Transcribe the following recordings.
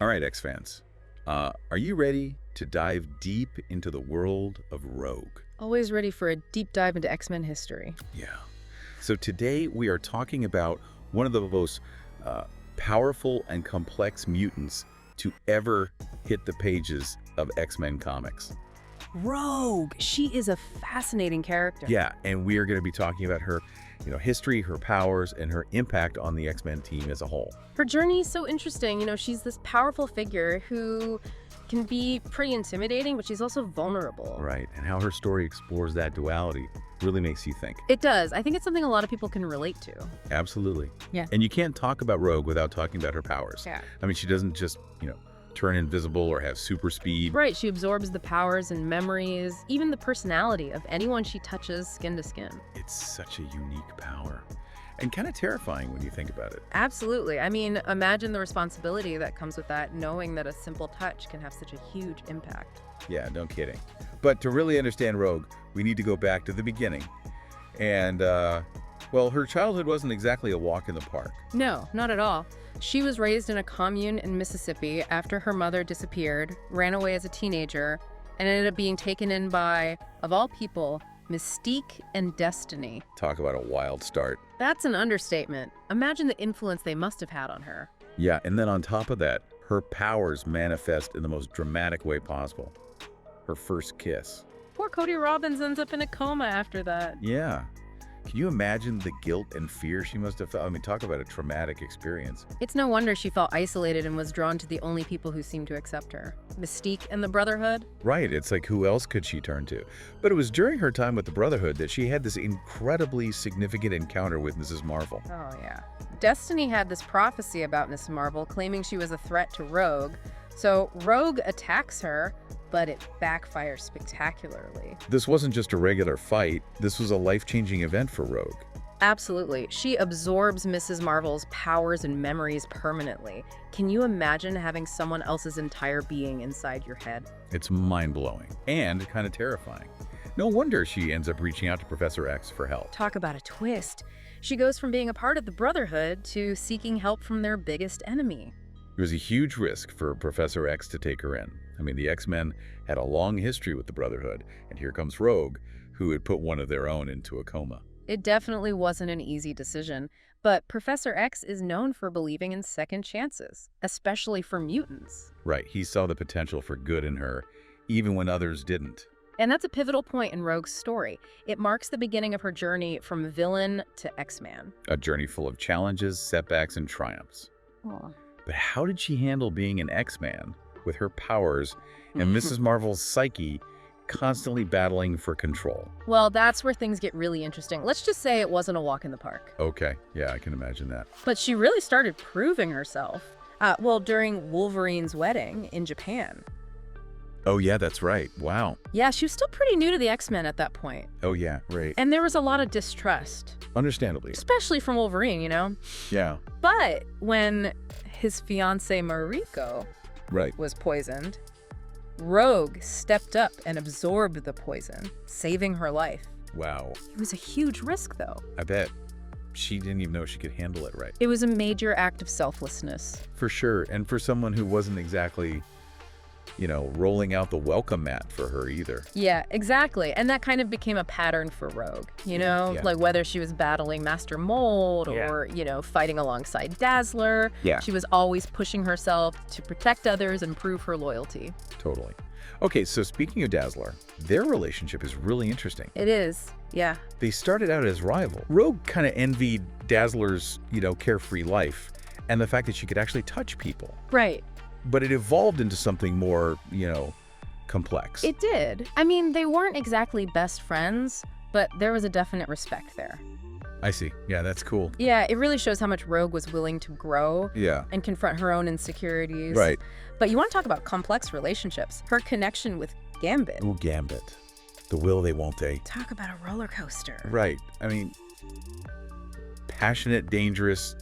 All right, X-fans. Are you ready to dive deep into the world of Rogue? Always ready for a deep dive into X-Men history. Yeah. So today we are talking about one of the most powerful and complex mutants to ever hit the pages of X-Men comics. Rogue! She is a fascinating character. Yeah, and we are going to be talking about her, history, her powers, and her impact on the X-Men team as a whole. Her journey is so interesting. She's this powerful figure who can be pretty intimidating, but she's also vulnerable. Right, and how her story explores that duality really makes you think. It does. I think it's something a lot of people can relate to. Absolutely. Yeah. And you can't talk about Rogue without talking about her powers. Yeah. I mean, she doesn't just, turn invisible or have super speed. Right, she absorbs the powers and memories, even the personality of anyone she touches skin to skin. It's such a unique power and kind of terrifying when you think about it. Absolutely. I mean, imagine the responsibility that comes with that, knowing that a simple touch can have such a huge impact. Yeah, no kidding. But to really understand Rogue, we need to go back to the beginning. And, her childhood wasn't exactly a walk in the park. No, not at all. She was raised in a commune in Mississippi after her mother disappeared, ran away as a teenager, and ended up being taken in by, of all people, Mystique and Destiny. Talk about a wild start. That's an understatement. Imagine the influence they must have had on her. Yeah, and then on top of that, her powers manifest in the most dramatic way possible. Her first kiss. Poor Cody Robbins ends up in a coma after that. Yeah. Can you imagine the guilt and fear she must have felt? I mean, talk about a traumatic experience. It's no wonder she felt isolated and was drawn to the only people who seemed to accept her. Mystique and the Brotherhood? Right, it's like who else could she turn to? But it was during her time with the Brotherhood that she had this incredibly significant encounter with Mrs. Marvel. Oh, yeah. Destiny had this prophecy about Miss Marvel, claiming she was a threat to Rogue. So Rogue attacks her, but it backfires spectacularly. This wasn't just a regular fight. This was a life-changing event for Rogue. Absolutely. She absorbs Mrs. Marvel's powers and memories permanently. Can you imagine having someone else's entire being inside your head? It's mind-blowing and kind of terrifying. No wonder she ends up reaching out to Professor X for help. Talk about a twist. She goes from being a part of the Brotherhood to seeking help from their biggest enemy. It was a huge risk for Professor X to take her in. I mean, the X-Men had a long history with the Brotherhood, and here comes Rogue, who had put one of their own into a coma. It definitely wasn't an easy decision, but Professor X is known for believing in second chances, especially for mutants. Right, he saw the potential for good in her, even when others didn't. And that's a pivotal point in Rogue's story. It marks the beginning of her journey from villain to X-Man. A journey full of challenges, setbacks, and triumphs. Aw. But how did she handle being an X-Man with her powers and Mrs. Marvel's psyche constantly battling for control? Well, that's where things get really interesting. Let's just say it wasn't a walk in the park. Okay, yeah, I can imagine that. But she really started proving herself. During Wolverine's wedding in Japan. Oh yeah, that's right. Wow. Yeah, she was still pretty new to the X-Men at that point. Oh yeah, right. And there was a lot of distrust. Understandably. Especially from Wolverine, Yeah. But when his fiancée Mariko Right. was poisoned, Rogue stepped up and absorbed the poison, saving her life. Wow. It was a huge risk, though. I bet she didn't even know she could handle it right. It was a major act of selflessness. For sure. And for someone who wasn't exactly, rolling out the welcome mat for her either. Yeah, exactly. And that kind of became a pattern for Rogue, Yeah. like whether she was battling Master Mold Yeah. or, fighting alongside Dazzler. Yeah. She was always pushing herself to protect others and prove her loyalty. Totally. Okay, so speaking of Dazzler, their relationship is really interesting. It is, yeah. They started out as rivals. Rogue kind of envied Dazzler's, carefree life and the fact that she could actually touch people. Right. But it evolved into something more, complex. It did. I mean, they weren't exactly best friends, but there was a definite respect there. I see. Yeah, that's cool. Yeah, it really shows how much Rogue was willing to grow Yeah. and confront her own insecurities. Right. But you want to talk about complex relationships. Her connection with Gambit. Ooh, Gambit. The will they, won't they. Talk about a roller coaster. Right. I mean, passionate, dangerous,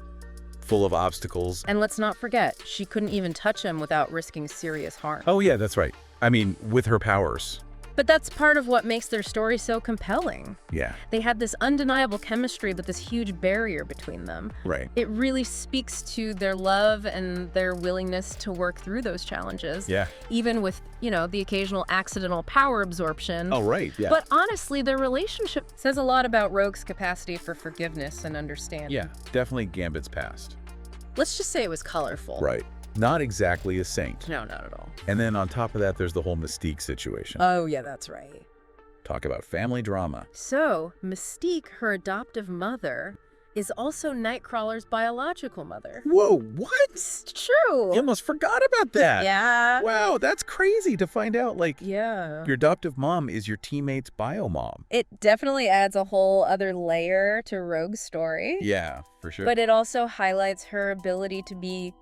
full of obstacles. And let's not forget, she couldn't even touch him without risking serious harm. Oh, yeah, that's right. I mean, with her powers. But that's part of what makes their story so compelling. Yeah. They had this undeniable chemistry, but this huge barrier between them. Right. It really speaks to their love and their willingness to work through those challenges. Yeah. Even with, the occasional accidental power absorption. Oh, right. Yeah. But honestly, their relationship says a lot about Rogue's capacity for forgiveness and understanding. Yeah, definitely Gambit's past. Let's just say it was colorful. Right. Not exactly a saint. No, not at all. And then on top of that, there's the whole Mystique situation. Oh, yeah, that's right. Talk about family drama. So, Mystique, her adoptive mother, is also Nightcrawler's biological mother. Whoa, what? It's true. You almost forgot about that. Yeah. Wow, that's crazy to find out. Yeah. Your adoptive mom is your teammate's bio mom. It definitely adds a whole other layer to Rogue's story. Yeah, for sure. But it also highlights her ability to be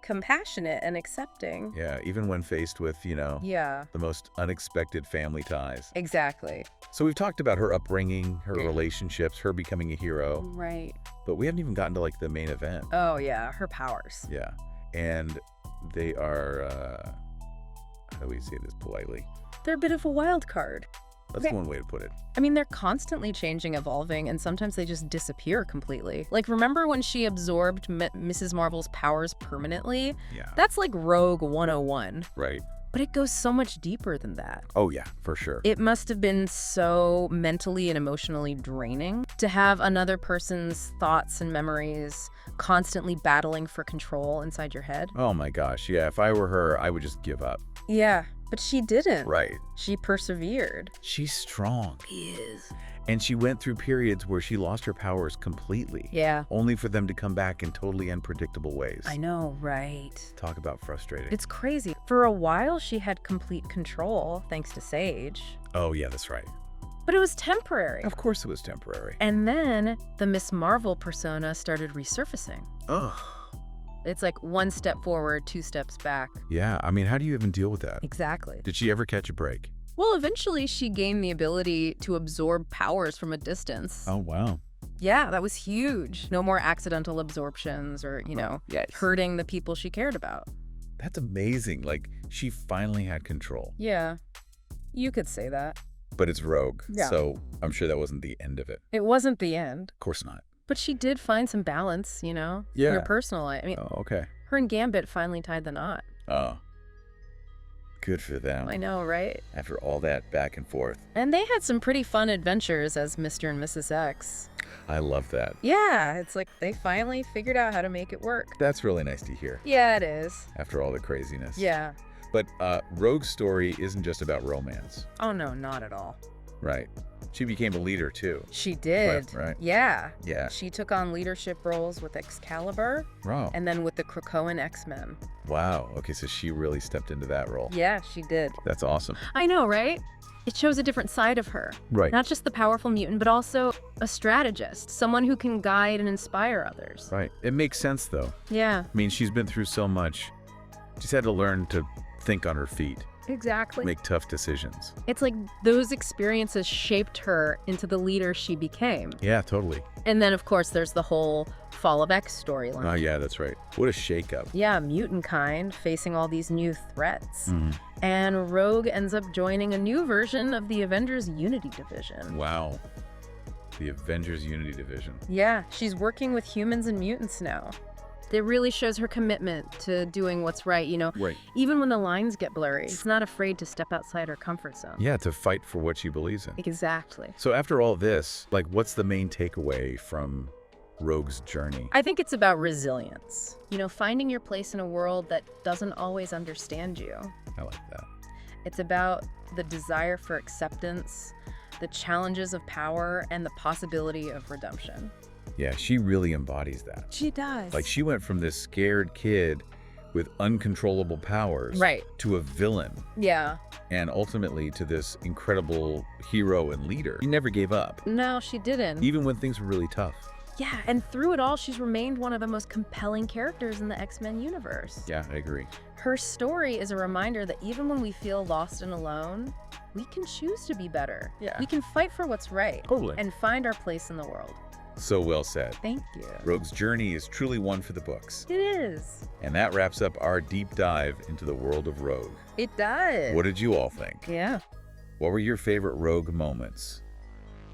compassionate and accepting. Yeah, even when faced with, Yeah, the most unexpected family ties. exactly. So we've talked about her upbringing, her relationships, her becoming a hero, Right. but we haven't even gotten to the main event. Oh, yeah, her powers. Yeah, and they are, how do we say this politely? They're a bit of a wild card. That's Okay. one way to put it. I mean, they're constantly changing, evolving, and sometimes they just disappear completely. Like, remember when she absorbed Mrs. Marvel's powers permanently? Yeah. That's like Rogue 101. Right. But it goes so much deeper than that. Oh, yeah, for sure. It must have been so mentally and emotionally draining to have another person's thoughts and memories constantly battling for control inside your head. Oh, my gosh. Yeah, if I were her, I would just give up. Yeah, but she didn't. Right. She persevered. She's strong. She is. And she went through periods where she lost her powers completely. Yeah. Only for them to come back in totally unpredictable ways. I know, right? Talk about frustrating. It's crazy. For a while, she had complete control, thanks to Sage. Oh, yeah, that's right. But it was temporary. Of course it was temporary. And then the Miss Marvel persona started resurfacing. Ugh. It's like one step forward, two steps back. Yeah, I mean, how do you even deal with that? Exactly. Did she ever catch a break? Well, eventually she gained the ability to absorb powers from a distance. Oh, wow. Yeah, that was huge. No more accidental absorptions or, Yes. hurting the people she cared about. That's amazing. She finally had control. Yeah, you could say that. But it's Rogue, Yeah. so I'm sure that wasn't the end of it. It wasn't the end, Of course not. but she did find some balance, in her Yeah. personal life. I mean, Oh, okay. her and Gambit finally tied the knot. Oh. Good for them. I know, right? After all that back and forth. And they had some pretty fun adventures as Mr. and Mrs. X. I love that. Yeah, it's like they finally figured out how to make it work. That's really nice to hear Yeah, it is. after all the craziness. Yeah. But Rogue's story isn't just about romance, Oh, no, not at all. right? She became a leader, too. She did. Right. Yeah. Yeah. She took on leadership roles with Excalibur Wow. and then with the Krakoan X-Men. Wow. Okay, so she really stepped into that role. Yeah, she did. That's awesome. I know, right? It shows a different side of her. Right. Not just the powerful mutant, but also a strategist, someone who can guide and inspire others. Right. It makes sense, though. Yeah, I mean, she's been through so much. She's had to learn to think on her feet, exactly. make tough decisions. It's like those experiences shaped her into the leader she became. Yeah, totally. And then, of course, there's the whole Fall of X storyline. Oh, yeah, that's right. What a shakeup. Yeah, mutant kind facing all these new threats. Mhm. And Rogue ends up joining a new version of the Avengers Unity Division. Wow. The Avengers Unity Division. Yeah, she's working with humans and mutants now. It really shows her commitment to doing what's right, Right. Even when the lines get blurry, she's not afraid to step outside her comfort zone. Yeah, to fight for what she believes in. Exactly. So after all this, what's the main takeaway from Rogue's journey? I think it's about resilience. Finding your place in a world that doesn't always understand you. I like that. It's about the desire for acceptance, the challenges of power, and the possibility of redemption. Yeah, she really embodies that. She does. She went from this scared kid with uncontrollable powers Right. to a villain Yeah. and ultimately to this incredible hero and leader. She never gave up, No, she didn't. even when things were really tough. Yeah, and through it all, she's remained one of the most compelling characters in the X-Men universe. Yeah, I agree. Her story is a reminder that even when we feel lost and alone, we can choose to be better. Yeah. We can fight for what's right. Totally. And find our place in the world. So well said. Thank you. Rogue's journey is truly one for the books. It is. And that wraps up our deep dive into the world of Rogue. It does. What did you all think? Yeah. What were your favorite Rogue moments?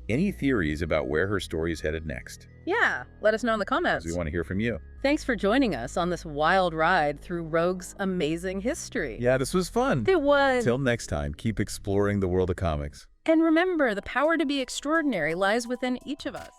Any theories about where her story is headed next? Yeah, let us know in the comments. We want to hear from you. Thanks for joining us on this wild ride through Rogue's amazing history. Yeah, this was fun. It was. Till next time, keep exploring the world of comics. And remember, the power to be extraordinary lies within each of us.